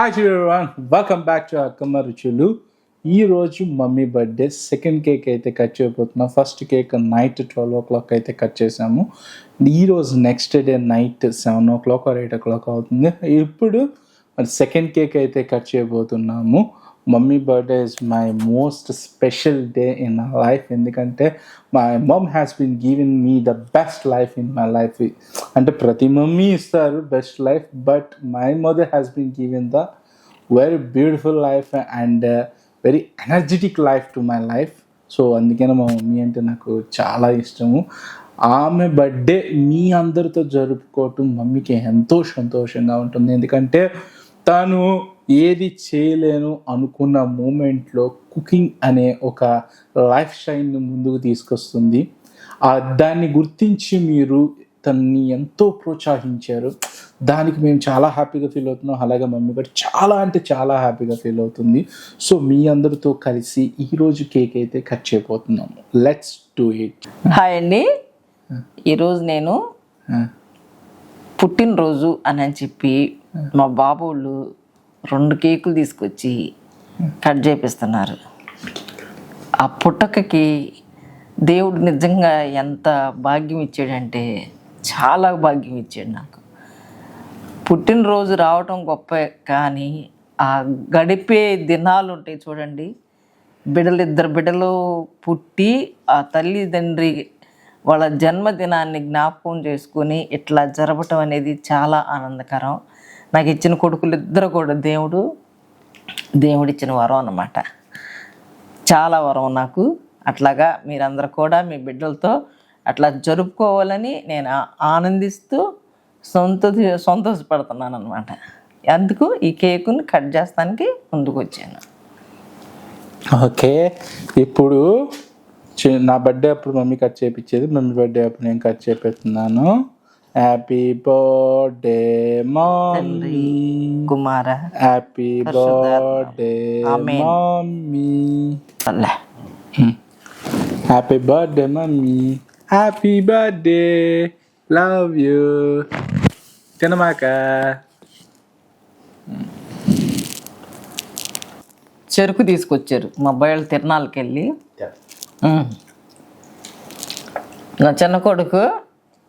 Hi everyone, welcome back to Akkamma రుచులు. ఈరోజు mummy birthday. Second cake అయితే కట్ చేయబోతున్నాం. ఫస్ట్ కేక్ నైట్ 12 o'clock అయితే కట్ చేసాము. ఈరోజు next day night 7 o'clock or 8 o'clock అవుతుంది. ఇప్పుడు మరి సెకండ్ కేక్ అయితే కట్ చేయబోతున్నాము. Mummy birthday is my most special day in my life. ఎందుకంటే my mum has been giving me the best life in my life. అంటే ప్రతి mummy ఇస్తారు best life, but my mother has been giving the very beautiful life and very energetic life to my life. So అందుకనే మా mummy అంటే నాకు చాలా ఇష్టము. ఆమె బర్త్డే మీ అందరితో జరుపుకోవటం మమ్మీకి ఎంతో సంతోషంగా ఉంటుంది. ఎందుకంటే తను ఏది చేయలేను అనుకున్న మూమెంట్లో కుకింగ్ అనే ఒక లైఫ్ స్టైల్ని ముందుకు తీసుకొస్తుంది. దాన్ని గుర్తించి మీరు తనని ఎంతో ప్రోత్సహించారు. దానికి మేము చాలా హ్యాపీగా ఫీల్ అవుతున్నాం. అలాగే మమ్మీ కూడా చాలా అంటే చాలా హ్యాపీగా ఫీల్ అవుతుంది. సో మీ అందరితో కలిసి ఈరోజు కేక్ అయితే కట్ చేయబోతున్నాము. Let's do it. హాయ్ అండి, ఈరోజు నేను పుట్టినరోజు అని చెప్పి మా బాబోళ్ళు 2 కేకులు తీసుకొచ్చి కట్ చేపిస్తున్నారు. ఆ పుట్టకకి దేవుడు నిజంగా ఎంత భాగ్యం ఇచ్చాడంటే చాలా భాగ్యం ఇచ్చాడు నాకు. పుట్టినరోజు రావటం గొప్ప, కానీ ఆ గడిపే దినాలు ఉంటాయి చూడండి. 2 బిడ్డలు పుట్టి ఆ తల్లిదండ్రి వాళ్ళ జన్మదినాన్ని జ్ఞాపకం చేసుకొని ఇట్లా జరపటం అనేది చాలా ఆనందకరం. నాకు ఇచ్చిన కొడుకులు 2 కూడా దేవుడిచ్చిన వరం అన్నమాట. చాలా వరం నాకు. అట్లాగా మీరందరూ కూడా మీ బిడ్డలతో అట్లా జరుపుకోవాలని నేను ఆనందిస్తూ సంతోషపడుతున్నాను అనమాట. అందుకు ఈ కేకుని కట్ చేస్తానికి ముందుకు వచ్చాను. ఓకే, ఇప్పుడు నా బర్త్డే అప్పుడు మమ్మీ కట్ చేయించేది, మమ్మీ బర్త్డే అప్పుడు నేను కట్ చేపిస్తున్నాను. Happy birthday mummy Kumara, happy birthday mummy, happy birthday mummy, happy birthday, love you. తినమాక. చెరుకు తీసుకొచ్చారు మా అబ్బాయిలు తిరణాలకి వెళ్ళి. నా చిన్న కొడుకు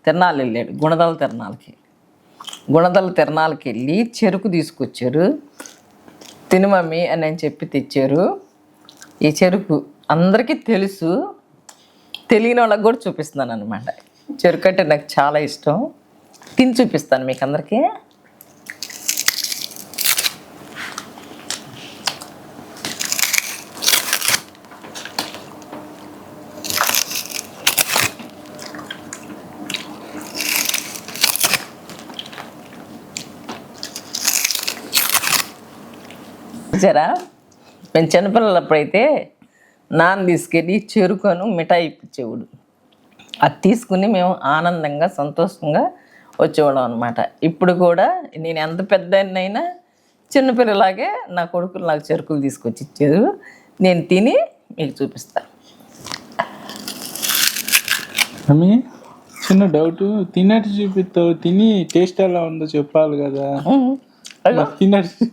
తిరణాలు వెళ్ళాడు, గుణదల తిరణాలకి వెళ్ళి చెరుకు తీసుకొచ్చారు. తిను మమ్మీ అని చెప్పి తెచ్చారు. ఈ చెరుకు అందరికీ తెలుసు, తెలియని వాళ్ళకి కూడా చూపిస్తున్నాను అనమాట. చెరుకు అంటే నాకు చాలా ఇష్టం. తిని చూపిస్తాను మీకు అందరికీ. చూసారా, మేము చిన్నపిల్లలప్పుడైతే నాన్న తీసుకెళ్ళి చెరుకును మిఠాయి ఇప్పించేవాడు. అది తీసుకుని మేము ఆనందంగా సంతోషంగా వచ్చేవాళ్ళం అనమాట. ఇప్పుడు కూడా నేను ఎంత పెద్దనైనా చిన్నపిల్లలాగే నా కొడుకులు నాకు చెరుకులు తీసుకొచ్చి ఇచ్చారు. నేను తిని మీకు చూపిస్తాను. మమ్మీ, చిన్న డౌట్, తిన్నట్టు చూపిస్తావు, తిని టేస్ట్ ఎలా ఉందో చెప్పాలి కదా. తిన్నట్టు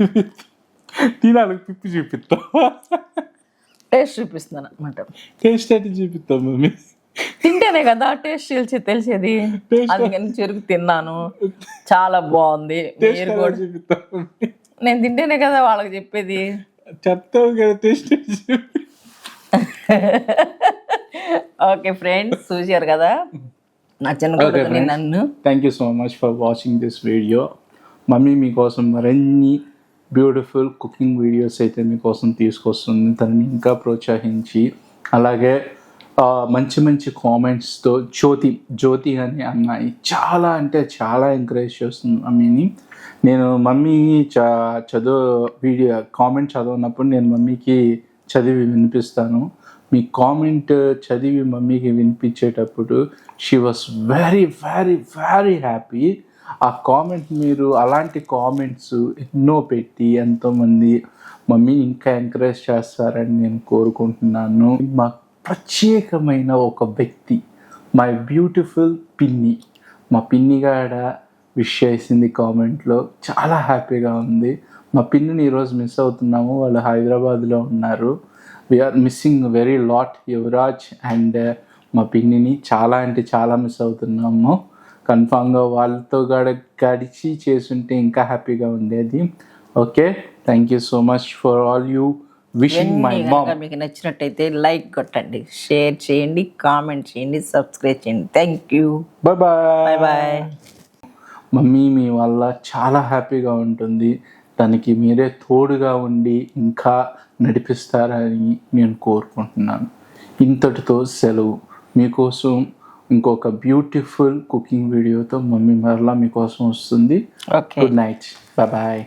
తినాలి, పిప్పి చూపిస్తావు, టేస్ట్ చూపిస్తున్నాను అనమాట. టేస్ట్ అయితే చూపిస్తావు మమ్మీ. తింటేనే కదా టేస్ట్ తెలిసేది. అందుకని చెరుకు తిన్నాను, చాలా బాగుంది. మీరు కూడా నేను తింటేనే కదా వాళ్ళకి చెప్పేది. చెప్తావు కదా టేస్ట్. ఓకే ఫ్రెండ్స్, చూసారు కదా నా చిన్న కొడుకుని నన్ను. Thank you so much for watching this video. Mummy మీకోసం మరిన్ని బ్యూటిఫుల్ కుకింగ్ వీడియోస్ అయితే మీకోసం తీసుకొస్తుంది. తనని ఇంకా ప్రోత్సహించి, అలాగే మంచి మంచి కామెంట్స్తో జ్యోతి అనే అమ్మాయి చాలా అంటే చాలా ఎంకరేజ్ చేస్తుంది మమ్మీని. నేను మమ్మీ కామెంట్ చదివినప్పుడు నేను మమ్మీకి చదివి వినిపిస్తాను. మీ కామెంట్ చదివి మమ్మీకి వినిపించేటప్పుడు she was very very very happy. ఆ కామెంట్, మీరు అలాంటి కామెంట్స్ ఎన్నో పెట్టి ఎంతోమంది మమ్మీని ఇంకా ఎంకరేజ్ చేస్తారని నేను కోరుకుంటున్నాను. మా ప్రత్యేకమైన ఒక వ్యక్తి, మై బ్యూటిఫుల్ పిన్ని, మా పిన్నిగాడ విష్ చేసింది కామెంట్లో. చాలా హ్యాపీగా ఉంది. మా పిన్నిని ఈరోజు మిస్ అవుతున్నాము, వాళ్ళు హైదరాబాద్లో ఉన్నారు. We're missing very lot Yuvaraj and మా పిన్నిని చాలా అంటే చాలా మిస్ అవుతున్నాము. కన్ఫామ్గా వాళ్ళతో గడిచి చేసుంటే ఇంకా హ్యాపీగా ఉండేది. Okay, thank you so much for all you wishing my mom. మీకు నచ్చినట్టయితే లైక్ కొట్టండి, షేర్ చేయండి, కామెంట్ చేయండి, సబ్స్క్రైబ్ చేయండి. Thank you. Bye bye. Bye. Mummy మీ వల్ల చాలా హ్యాపీగా ఉంటుంది. తనకి మీరే తోడుగా ఉండి ఇంకా నడిపిస్తారని నేను కోరుకుంటున్నాను. ఇంతటితో సెలవు. మీకోసం ఇంకొక బ్యూటిఫుల్ కుకింగ్ వీడియోతో మమ్మీ మరలా మీకోసం వస్తుంది. Okay, good night, bye bye.